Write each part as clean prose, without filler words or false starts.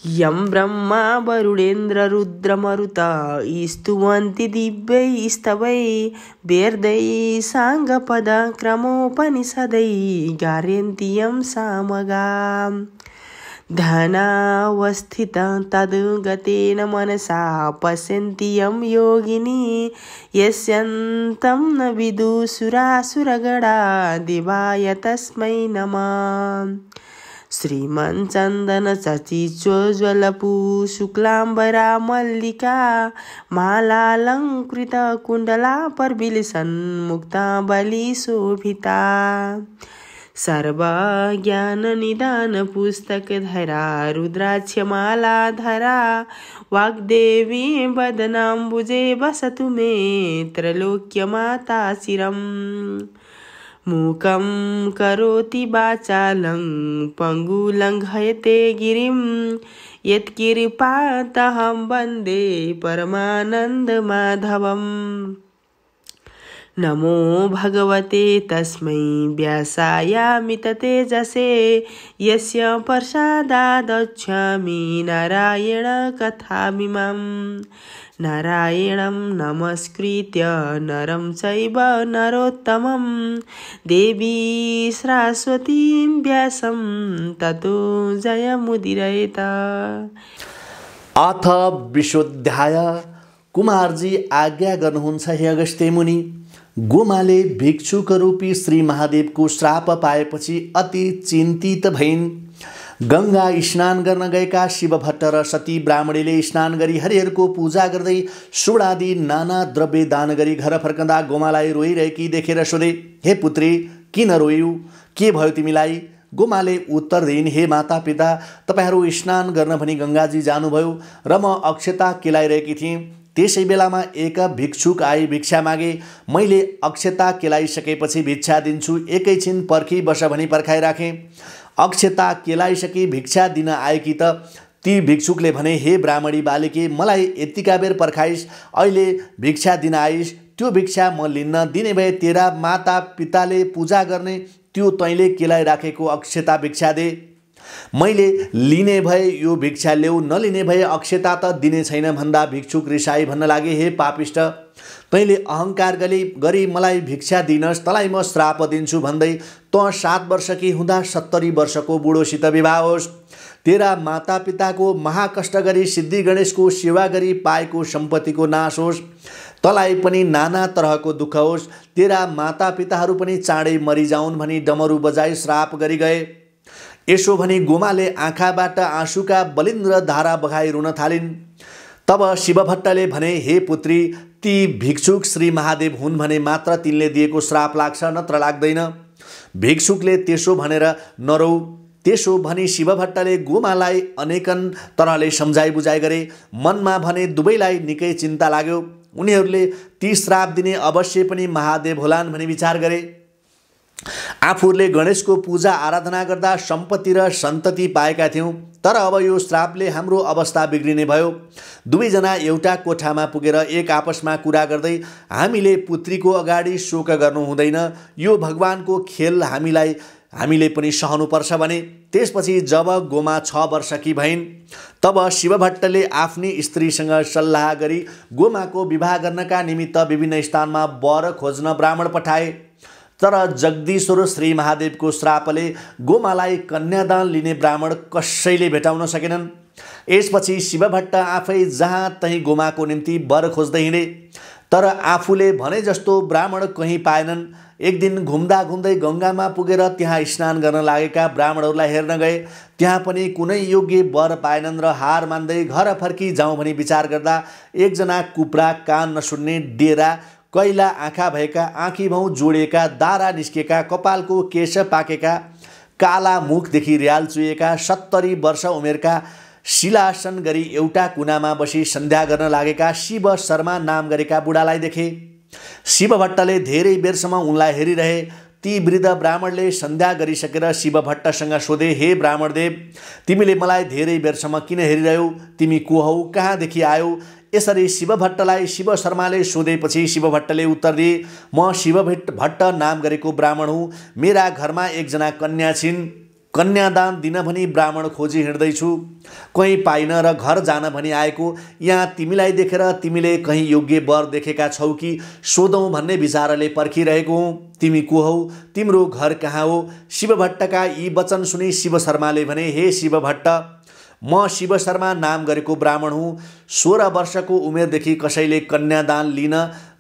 यं ब्रह्मा वरुणेन्द्र रुद्रमरुता स्तुवन्ति दिव्यैस्तवै वेदैः साङ्गपदक्रमोपनिषदैः गारयन्ति यं सामगाम् ध्यानावस्थितं तद्गतेन मनसा पश्यन्ति यं योगिनी यस्यन्तं न विदुसुरासुरगणा देवाय तस्मै नमः। श्रीमञ्चन्दनचर्चिचोज्ज्वलपु शुक्लाम्बरा मल्लिका मालालङ्कृतकुण्डलापर्बिलसन्मुक्तावलिशोभिता सर्वज्ञाननिदानपुस्तकधरा रुद्राक्षमालाधरा वाग्देवी वदनाम्बुजे वसतु मे त्रैलोक्यमाता चिरम्। मूकं करोति वाचालं पङ्गुलङ्घयते गिरिं यत्कृपातहं वन्दे परमानन्दमाधवम्। नमो भगवते तस्मै व्यासायामिततेजसे यस्य प्रसादादच्छामि नारायणकथामिमम्। नारायणं नमस्कृत्य नरं चैव नरोत्तमं देवी सरस्वतीं व्यासं ततो जयमुदीरयेत्। अथ विशोध्याय। कुमारजी आज्ञा गर्नुहुन्छ हे अगस्त्य मुनि। गोमाले भिक्षुक रूपी श्री महादेवको श्राप पाएपछि अति चिन्तित भइन्। गंगा स्नान गर्न गएका शिवभट्ट र सती ब्राह्मणीले स्नान गरी हरिहरको पूजा गर्दै सुडादि नाना द्रव्य दान गरी घर फर्कँदा गोमालाई रोइरहेकी देखेर सोधे, हे पुत्री किन रोयौ, के भयो तिमीलाई? गोमाले उत्तर दिइन्, हे माता पिता, तपाईहरू स्नान गर्न भनी गंगाजी जानुभयो र म अक्षता केलाइरहेकी थिएँ। त्यसै बेलामा एक भिक्षुक आई भिक्षा मागे। मैले अक्षता केलाइसकेपछि भिक्षा दिन्छु, एकैछिन पर्खी बस भनी पर्खाइराखेँ। अक्षता केलाइसकी भिक्षा दिन आएकी त ती भिक्षुकले भने, हे ब्राह्मणी बालिके, मलाई यतिका बेर पर्खाइस्, अहिले भिक्षा दिन आइस्। त्यो भिक्षा म लिन्न, दिने भए तेरा माता पिताले पूजा गर्ने त्यो तैँले केलाइराखेको अक्षता भिक्षा दे। मैले लिने भए यो भिक्षा ल्याऊ, नलिने भए अक्षता त दिने छैन भन्दा भिक्षुक रिसाई भन्न लागे, हे पापिष्ट, तैँले अहङ्कार गरी मलाई भिक्षा दिनस्, तँलाई म श्राप दिन्छु भन्दै तँ 7 वर्षकी हुँदा 70 वर्षको बुढोसित विवाह होस्। तेरा माता पिताको महाकष्ट गरी सिद्धि गणेशको सेवा गरी पाएको सम्पत्तिको नाश होस्। तँलाई पनि नाना तरहको दुःख होस्। तेरा माता पिताहरू पनि चाँडै मरिजाउन् भनी डमरू बजाई श्राप गरी गए। यसो भनी गोमाले आँखाबाट आँसुका बलिन्द्र धारा बगाई रुन थालिन्। तब शिवभट्टले भने, हे पुत्री, ती भिक्षुक श्री महादेव हुन् भने मात्र तिनले दिएको श्राप लाग्छ, नत्र लाग्दैन। भिक्षुकले त्यसो भनेर नरौ। त्यसो भनी शिवभट्टले गोमालाई अनेकन तरहले सम्झाइ बुझाइ गरे। मनमा भने दुवैलाई निकै चिन्ता लाग्यो। उनीहरूले ती श्राप दिने अवश्य पनि महादेव होलान् भनी विचार गरे। आफूले गणेशको पूजा आराधना गर्दा सम्पत्ति र सन्तति पाएका थियौँ, तर अब यो श्रापले हाम्रो अवस्था बिग्रिने भयो। दुवैजना एउटा कोठामा पुगेर एक आपसमा कुरा गर्दै, हामीले पुत्रीको अगाडि शोक गर्नु हुँदैन, यो भगवानको खेल हामीले पनि सहनुपर्छ भने। त्यसपछि जब गोमा 6 वर्षकी भइन्, तब शिवभट्टले आफ्नी स्त्रीसँग सल्लाह गरी गोमाको विवाह गर्नका निमित्त विभिन्न स्थानमा वर खोज्न ब्राह्मण पठाए। तर जगदीश्वर श्री महादेवको श्रापले गोमालाई कन्यादान लिने ब्राह्मण कसैले भेटाउन सकेनन्। यसपछि शिवभट्ट आफै जहाँ तहीँ गोमाको निम्ति वर खोज्दै हिँडे, तर आफूले भने जस्तो ब्राह्मण कहीँ पाएनन्। एक दिन घुम्दा घुम्दै गङ्गामा पुगेर त्यहाँ स्नान गर्न लागेका ब्राह्मणहरूलाई हेर्न गए। त्यहाँ पनि कुनै योग्य वर पाएनन् र हार मान्दै घर फर्की जाउँ भनी विचार गर्दा एकजना कुप्रा, कान नसुन्ने, डेरा, कैला आँखा भएका, आँखी भाउ जोडिएका, दारा निस्केका, कपालको केश पाकेका, काला मुखदेखि रियाल चुएका, 70 वर्ष उमेरका, शिलासन गरी एउटा कुनामा बसी सन्ध्या गर्न लागेका शिव शर्मा नाम गरेका बुढालाई देखे। शिवभट्टले धेरै बेरसम्म उनलाई हेरिरहे। ती वृद्ध ब्राह्मणले सन्ध्या गरिसकेर शिवभट्टसँग सोधे, हे ब्राह्मणदेव, तिमीले मलाई धेरै बेरसम्म किन हेरिरह्यौ? तिमी को हौ? कहाँदेखि आयौ? यसरी शिवभट्टलाई शिव शर्माले सोधेपछि शिवभट्टले उत्तर दिए, म शिवभट्ट नाम गरेको ब्राह्मण हुँ। मेरा घरमा एकजना कन्या छिन्। कन्यादान दिन भनी ब्राह्मण खोजी हिँड्दैछु, कहीँ पाइन र घर जान भनी आएको। यहाँ तिमीलाई देखेर तिमीले कहीँ योग्य वर देखेका छौ कि सोधौँ भन्ने विचारले पर्खिरहेको हुँ। तिमी को हौ? तिम्रो घर कहाँ हो? शिवभट्टका यी वचन सुनि शिव शर्माले भने, हे शिवभट्ट, म शिव शर्मा नाम गरेको ब्राह्मण हुँ। 16 वर्षको उमेरदेखि कसैले कन्यादान लिन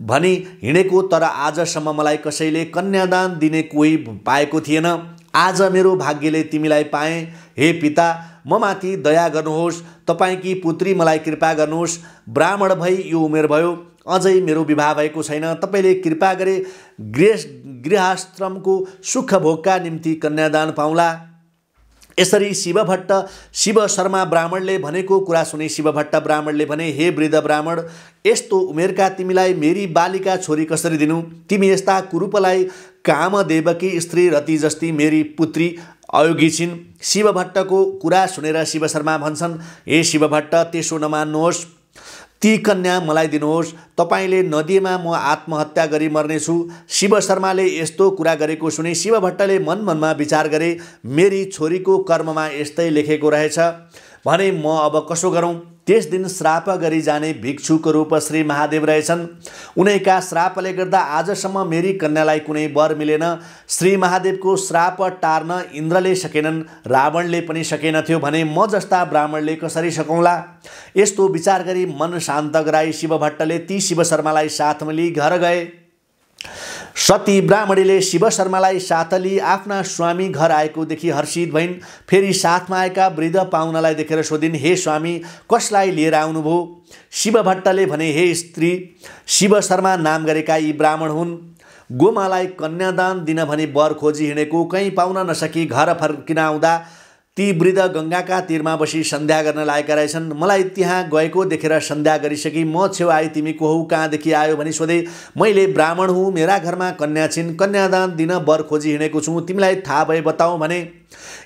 भनी हिँडेको, तर आजसम्म मलाई कसैले कन्यादान दिने कोही पाएको थिएन। आज मेरो भाग्यले तिमीलाई पाएँ। हे पिता, म माथि दया गर्नुहोस्, तपाईँकी पुत्री मलाई कृपा गर्नुहोस्। ब्राह्मण भई यो उमेर भयो, अझै मेरो विवाह भएको छैन। तपाईँले कृपा गरे गृहस्थ्रमको सुख भोगका निम्ति कन्यादान पाउला। यसरी शिव शर्मा ब्राह्मणले भनेको कुरा सुनि शिवभट्ट ब्राह्मणले भने, हे वृद्ध ब्राह्मण, यस्तो उमेरका तिमीलाई मेरी बालिका छोरी कसरी दिनु? तिमी यस्ता कुरूपलाई कामदेवकी स्त्री रति जस्ती मेरी पुत्री अयोगी छिन्। शिवभट्टको कुरा सुनेर शिव शर्मा भन्छन्, हे शिवभट्ट, त्यसो नमान्नुहोस्, ती कन्या मलाई दिनुहोस्। तपाईँले नदिएमा म आत्महत्या गरी मर्नेछु। शिव शर्माले यस्तो कुरा गरेको सुनि शिवभट्टले मनमनमा विचार गरे, मेरी छोरीको कर्ममा यस्तै लेखेको रहेछ भने म अब कसो गरौँ? त्यस दिन श्राप गरी जाने भिक्षुको रूप श्री महादेव रहेछन्। उनैका श्रापले गर्दा आजसम्म मेरी कन्यालाई कुनै वर मिलेन। श्री महादेवको श्राप टार्न इन्द्रले सकेनन्, रावणले पनि सकेनथ्यो भने म जस्ता ब्राह्मणले कसरी सकौँला? यस्तो विचार गरी मन शान्त गराई शिवभट्टले ती शिव शर्मालाई साथमा लिई घर गए। सती ब्राह्मणीले शिव शर्मालाई साथ लिई आफ्ना स्वामी घर आएको देखि हर्षित भइन्। फेरि साथमा आएका वृद्ध पाहुनालाई देखेर सोधिन्, हे स्वामी, कसलाई लिएर आउनुभयो? शिवभट्टले भने, हे स्त्री, शिव शर्मा नाम गरेका यी ब्राह्मण हुन्। गोमालाई कन्यादान दिन भनी वर खोजी हिँडेको, कहीँ पाउन नसकी घर फर्किन आउँदा ती वृद्ध गङ्गाका तीरमा बसी सन्ध्या गर्न लागेका रहेछन्। मलाई त्यहाँ गएको देखेर सन्ध्या गरिसकी म छेउ आई, तिमी को हौ, कहाँदेखि आयो भनी सोधे। मैले ब्राह्मण हुँ, मेरा घरमा कन्या छिन्, कन्यादान दिन वर खोजी हिँडेको छु, तिमीलाई थाहा भए बताऊ भने।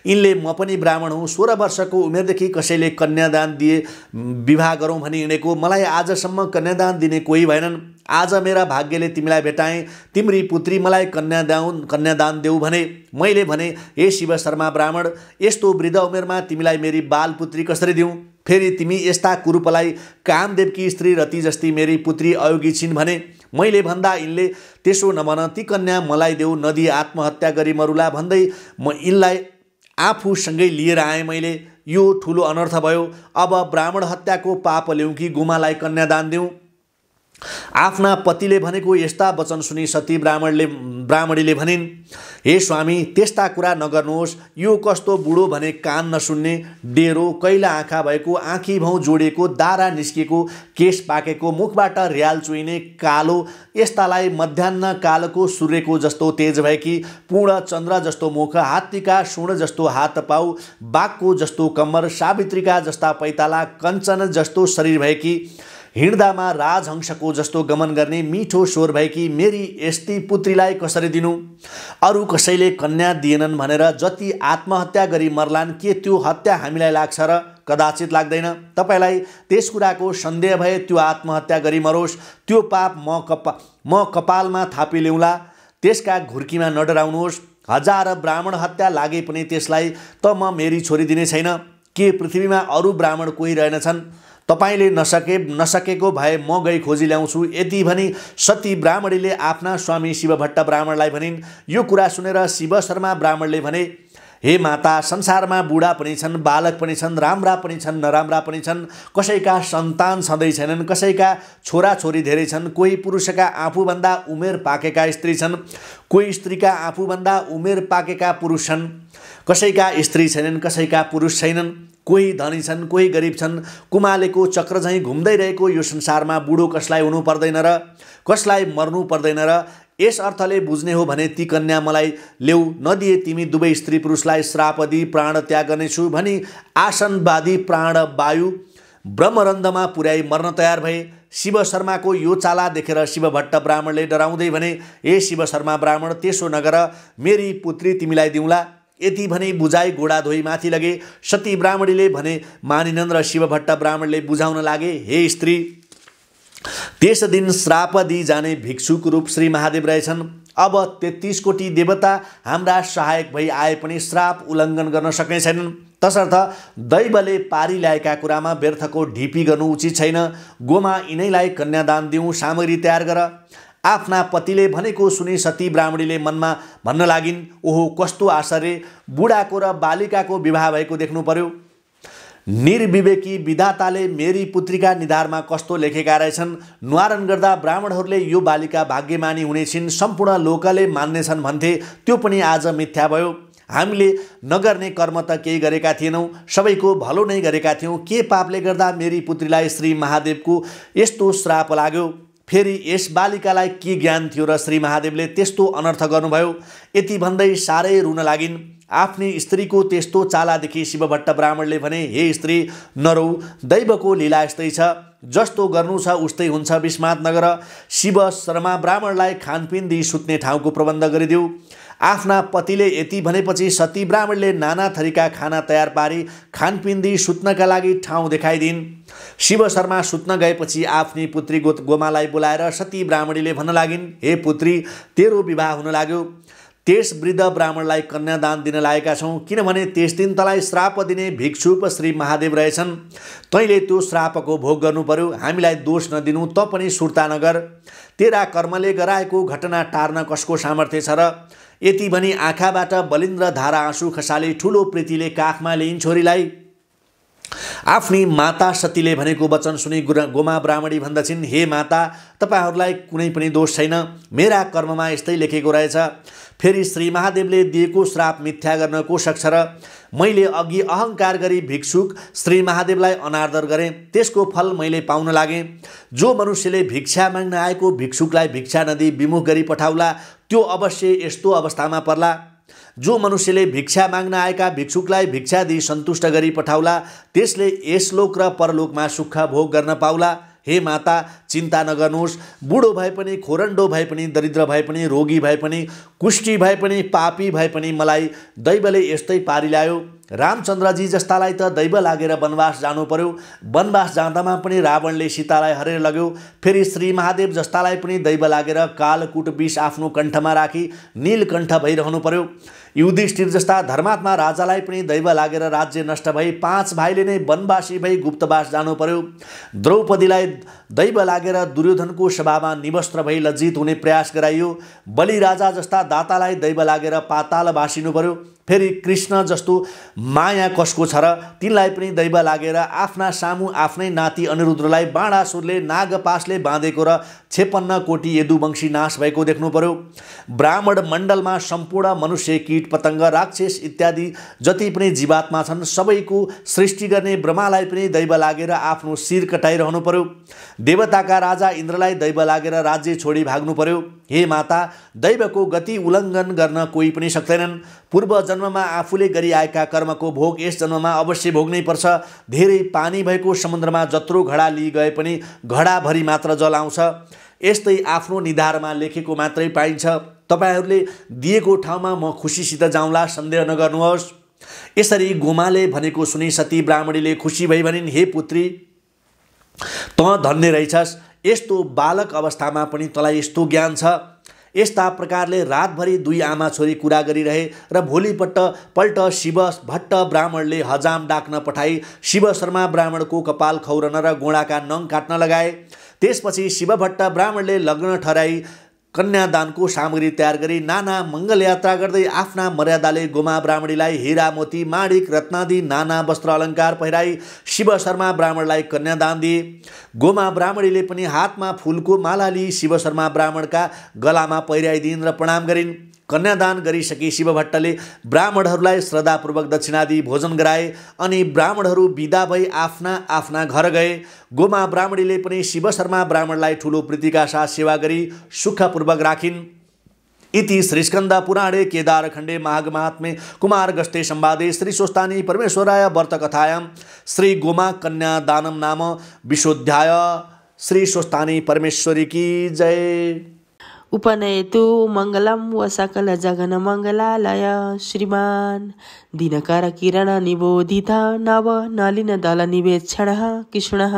यिनले, म पनि ब्राह्मण हुँ, 16 वर्षको उमेरदेखि कसैले कन्यादान दिए विवाह गरौँ भनी हिँडेको, मलाई आजसम्म कन्यादान दिने कोही भएनन्। आज मेरा भाग्यले तिमीलाई भेटाएँ, तिम्री पुत्री मलाई कन्यादान देऊ भने। मैले भने, हे शिव शर्मा ब्राह्मण, यस्तो वृद्ध उमेरमा तिमीलाई मेरी बाल पुत्री कसरी दिउँ? फेरि तिमी यस्ता कुरूपलाई कामदेवकी स्त्री रति जस्ती मेरी पुत्री अयोगी छिन् भने। मैले भन्दा यिनले, त्यसो नभन, ती कन्या मलाई देऊ, नदी आत्महत्या गरी मरुला भन्दै म यिनलाई आफूसँगै लिएर आएँ। मैले यो ठुलो अनर्थ भयो। अब ब्राह्मण हत्याको पाप ल्याउँ कि गोमालाई कन्यादान दिउँ? आफ्ना पतिले भनेको यस्ता वचन सुनि सती ब्राह्मणीले भनिन्, हे स्वामी, त्यस्ता कुरा नगर्नुहोस्। यो कस्तो बुढो भने कान नसुन्ने, डेरो, कैला आँखा भएको, आँखी भाउ जोडिएको, दारा निस्किएको, केश पाकेको, मुखबाट रियाल चुइने, कालो, यस्तालाई मध्याह्न कालको सूर्यको जस्तो तेज भएकी, पूर्ण चन्द्र जस्तो मुख, हात्तीका सुण जस्तो हात पाउ, बाघको जस्तो कम्मर, सावित्रीका जस्ता पैताला, कञ्चन जस्तो शरीर भएकी, हिँड्दामा राजहंसको जस्तो गमन गर्ने मिठो स्वर भएकी मेरी यस्ती पुत्रीलाई कसरी दिनु? अरू कसैले कन्या दिएनन् भनेर जति आत्महत्या गरी मर्लान्, के त्यो हत्या हामीलाई लाग्छ र? कदाचित लाग्दैन। तपाईँलाई त्यस कुराको सन्देह भए त्यो आत्महत्या गरी मरोस्, त्यो पाप म कपालमा थापी ल्याउँला, त्यसका घुर्कीमा नडराउनुहोस्। 1000 ब्राह्मण हत्या लागे पनि त्यसलाई त म मेरी छोरी दिने छैन। के पृथ्वीमा अरू ब्राह्मण कोही रहेनछन्? तपाईँले नसकेको भए म गई खोजी ल्याउँछु। यति भनी सती ब्राह्मणीले आफ्ना स्वामी शिवभट्ट ब्राह्मणलाई भनिन्। यो कुरा सुनेर शिव शर्मा ब्राह्मणले भने, हे माता, संसारमा बुढा पनि छन्, बालक पनि छन्, राम्रा पनि छन्, नराम्रा पनि छन्। कसैका सन्तान छँदै छैनन्, कसैका छोराछोरी धेरै छन्, कोही पुरुषका आफूभन्दा उमेर पाकेका स्त्री छन्, कोही स्त्रीका आफूभन्दा उमेर पाकेका पुरुष छन्। कसैका स्त्री छैनन्, कसैका पुरुष छैनन्, कोही धनी छन्, कोही गरिब छन्। कुमालेको चक्र झैँ घुम्दै रहेको यो संसारमा बुढो कसलाई हुनु पर्दैन र कसलाई मर्नु पर्दैन र? यस अर्थले बुझ्ने हो भने ती कन्या मलाई ल्याऊ, नदिए तिमी दुवै स्त्री पुरुषलाई श्राप दिई प्राण त्याग गर्नेछु भनी आसनवादी प्राण वायु ब्रह्मरन्धमा पुर्याई मर्न तयार भए। शिव शर्माको यो चाला देखेर शिवभट्ट ब्राह्मणले डराउँदै भने, हे शिव शर्मा ब्राह्मण, त्यसो नगर, मेरी पुत्री तिमीलाई दिउँला। यति भनी बुझाई घोडा धोई माथि लगे। सती ब्राह्मणीले भने मानिनन् र शिवभट्ट ब्राह्मणले बुझाउन लागे, हे स्त्री, त्यस दिन श्राप दिई जाने भिक्षुको रूप श्री महादेव रहेछन्। अब 33 कोटी देवता हाम्रा सहायक भई आए पनि श्राप उल्लङ्घन गर्न सक्ने छैनन्। तसर्थ दैवले पारी ल्याएका कुरामा व्यर्थको ढिपी गर्नु उचित छैन। गोमा यिनैलाई कन्यादान दिउँ, सामग्री तयार गर। आफ्ना पतिले भनेको सुनि सती ब्राह्मणीले मनमा भन्न लागिन्, ओहो कस्तो आश्चर्य, बुढाको र बालिकाको विवाह भएको देख्नु पर्यो। निर्विवेकी विधाताले मेरी पुत्रीका निधारमा कस्तो लेखेका रहेछन्। न्वारण गर्दा ब्राह्मणहरूले यो बालिका भाग्यमानी हुनेछिन्, सम्पूर्ण लोकले मान्नेछन् भन्थे, त्यो पनि आज मिथ्या भयो। हामीले नगर्ने कर्म त केही गरेका थिएनौँ, सबैको भलो नै गरेका थियौँ। के पापले गर्दा मेरी पुत्रीलाई श्री महादेवको यस्तो श्राप लाग्यो? फेरि यस बालिकालाई के ज्ञान थियो र श्री महादेवले त्यस्तो अनर्थ गर्नुभयो? यति भन्दै साह्रै रुन लागिन्। आफ्नी स्त्रीको त्यस्तो चालादेखि शिवभट्ट ब्राह्मणले भने, हे स्त्री नरौ, दैवको लीला यस्तै छ, जस्तो गर्नु छ उस्तै हुन्छ, विस्मात नगर। शिव शर्मा ब्राह्मणलाई खानपिन दिई सुत्ने ठाउँको प्रबन्ध गरिदेऊ। आफ्ना पतिले यति भनेपछि सती ब्राह्मणले नाना थरीका खाना तयार पारी खानपिन दिई सुत्नका लागि ठाउँ देखाइदिन्। शिव शर्मा सुत्न गएपछि आफ्नी पुत्री गोमालाई बोलाएर सती ब्राह्मणीले भन्न लागिन्, हे पुत्री, तेरो विवाह हुन लाग्यो। त्यस वृद्ध ब्राह्मणलाई कन्यादान दिन लागेका छौँ, किनभने त्यस दिन तँलाई श्राप दिने भिक्षुप श्री महादेव रहेछन्। तैँले त्यो श्रापको भोग गर्नु पर्यो। हामीलाई दोष नदिनु, त पनि सुर्ता नगर। तेरा कर्मले गराएको घटना टार्न कसको सामर्थ्य छ र? यति भनी आँखाबाट बलिन्द्र धारा आँसु खसाले ठुलो प्रीतिले काखमा ल्याइन् छोरीलाई। आफ्नी माता सतीले भनेको वचन सुनि गोमा ब्राह्मणी भन्दछिन्, हे माता, तपाईहरूलाई कुनै पनि दोष छैन, मेरा कर्ममा यस्तै लेखेको रहेछ। फेरि श्री महादेवले दिएको श्राप मिथ्या गर्न को सक्छ र? मैले अघि अहङ्कार गरी भिक्षुक श्री महादेवलाई अनादर गरेँ, त्यसको फल मैले पाउन लागेँ। जो मनुष्यले भिक्षा माग्न आएको भिक्षुकलाई भिक्षा नदिई विमुख गरी पठाउला, त्यो अवश्य यस्तो अवस्थामा पर्ला। जो मनुष्यले भिक्षा माग्न आएका भिक्षुकलाई भिक्षा दिई सन्तुष्ट गरी पठाउला, त्यसले यसलोक र परलोकमा सुख भोग गर्न पाउला। हे माता, चिन्ता नगर्नुहोस्। बुढो भए पनि, खोरन्डो भए पनि, दरिद्र भए पनि, रोगी भए पनि, कुष्ठी भए पनि, पापी भए पनि मलाई दैवले यस्तै पारी ल्यायो। रामचन्द्रजी जस्तालाई त दैव लागेर वनवास जानु पर्यो। वनवास जाँदामा पनि रावणले सीतालाई हरेर लग्यो। फेरि श्री महादेव जस्तालाई पनि दैव लागेर कालकुट विष आफ्नो कण्ठमा राखी नीलकण्ठ भइरहनु पर्यो। युधिष्ठिर जस्ता धर्मात्मा राजालाई पनि दैव लागेर राज्य नष्ट भई 5 भाइले नै वनवासी भई गुप्तवास जानु पर्यो। द्रौपदीलाई दैव लागेर दुर्योधनको सभामा निवस्त्र भई लज्जित हुने प्रयास गराइयो। बलि राजा जस्ता दातालाई दैव लागेर पाताल बासिनु पर्यो। फेरि कृष्ण जस्तो माया कसको छ र? तिनलाई पनि दैव लागेर आफ्ना सामु आफ्नै नाति अनिरुद्धलाई बाणासुरले नागपासले बाँधेको र 56 कोटी यदुवंशी नाश भएको देख्नु पर्यो। ब्राह्मण मण्डलमा सम्पूर्ण मनुष्य, कीट पतङ्ग, राक्षस इत्यादि जति पनि जीवात्मा छन्, सबैको सृष्टि गर्ने ब्रह्मालाई पनि दैव लागेर आफ्नो शिर कटाइरहनु पर्यो। देवताका राजा इन्द्रलाई दैव लागेर राज्य छोडी भाग्नु पर्यो। हे माता, दैवको गति उल्लङ्घन गर्न कोही पनि सक्दैनन्। पूर्व जन्ममा आफूले गरी आएका कर्मको भोग यस जन्ममा अवश्य भोग्नै पर्छ। धेरै पानी भएको समुद्रमा जत्रो घडा लिई गए पनि घडाभरि मात्र जल आउँछ। यस्तै आफ्नो निधारमा लेखेको मात्रै पाइन्छ। तपाईहरूले दिएको ठाउँमा म खुसीसित जाउँला, सन्देह नगर्नुहोस्। यसरी गोमाले भनेको सुनि सती ब्राह्मणीले खुसी भई भनिन्, हे पुत्री, त धन्य रहेछस्। यस्तो बालक अवस्थामा पनि तँलाई यस्तो ज्ञान छ। यस्ता प्रकारले रातभरि 2 आमा छोरी कुरा गरिरहे र भोलिपल्ट शिव भट्ट ब्राह्मणले हजाम डाक्न पठाई शिव शर्मा ब्राह्मणको कपाल खौरन र गोडाका नङ काट्न लगाए। त्यसपछि शिव भट्ट ब्राह्मणले लग्न ठहराई कन्यादानको सामग्री तयार गरी नाना मङ्गल यात्रा गर्दै आफ्ना मर्यादाले गोमा ब्राह्मणीलाई हीरा मोती माणिक रत्नादि नाना वस्त्र अलङ्कार पहिराई शिव शर्मा ब्राह्मणलाई कन्यादान दिए। गोमा ब्राह्मणीले पनि हातमा फुलको माला लिई शिव शर्मा ब्राह्मणका गलामा पहिराइदिन् र प्रणाम गरिन्। कन्यादान गरिसकी शिव भट्टले ब्राह्मणहरूलाई श्रद्धापूर्वक दक्षिणादि भोजन गराए अनि ब्राह्मणहरू बिदा भई आफ्ना आफ्ना घर गए। गोमा ब्राह्मणीले पनि शिव शर्मा ब्राह्मणलाई ठुलो प्रीतिका साथ सेवा गरी सुखपूर्वक राखिन्। इति श्रीस्कन्द पुराणे केदारखण्डे माघ महात्म्ये कुमारगस्ते संवादे श्री स्वस्तानी परमेश्वराय व्रतकथायां श्री गोमा कन्यादानं नाम 20ोऽध्याय। श्री स्वस्तानी परमेश्वरी की जय। उपनयतु मङ्गलं व सकल जगन मङ्गलालय श्रीमान् दिनकर किरण निबोधित नव नलिन दल निवेक्षणः कृष्णः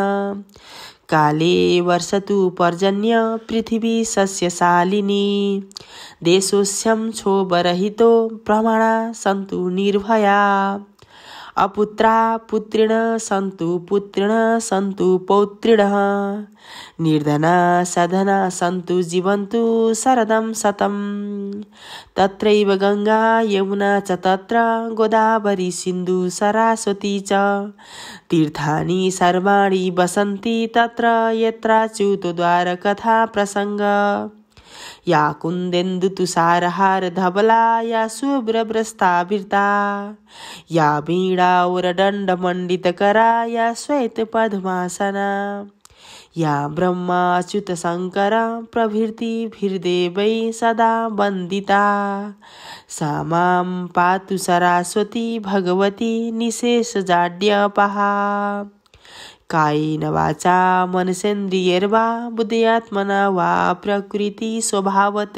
काले वर्षतु पर्जन्य पृथिवी सस्यशालिनी देशोस्यं क्षोभरहितो ब्रह्मणा सन्तु निर्भया अपुत्रा पुत्रिण सन्तु पुत्रिण सन्तु पौत्रिणः निर्धना सधना सन्तु जीवन्तु शरदं शतं तत्रैव गंगा यमुना च तत्र गोदावरी सिन्धु सरस्वती च तीर्थानि सर्वाणि वसन्ति तत्र यत्राच्युतद्वार कथा प्रसंग या कुन्देन्दु तुषारहार धवला या शुभ्रभ्रस्ताभिर्ता या वीणावरदण्डमण्डितकरा या श्वेत पद्मासना या ब्रह्माच्युत शंकर प्रभृतिभिर्देवै सदा वन्दिता सा मां पातु सरस्वती भगवती निशेषजाड्यपहा कायेन वाचा मनसेन्द्रियैर्वा बुद्ध्यात्मना वा प्रकृति स्वभावत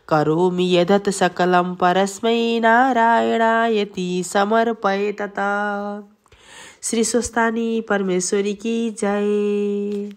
करोमि यदत सकलं परस्मै नारायणायति समर्पये तथा। श्री स्वस्तानी परमेश्वरी की जय।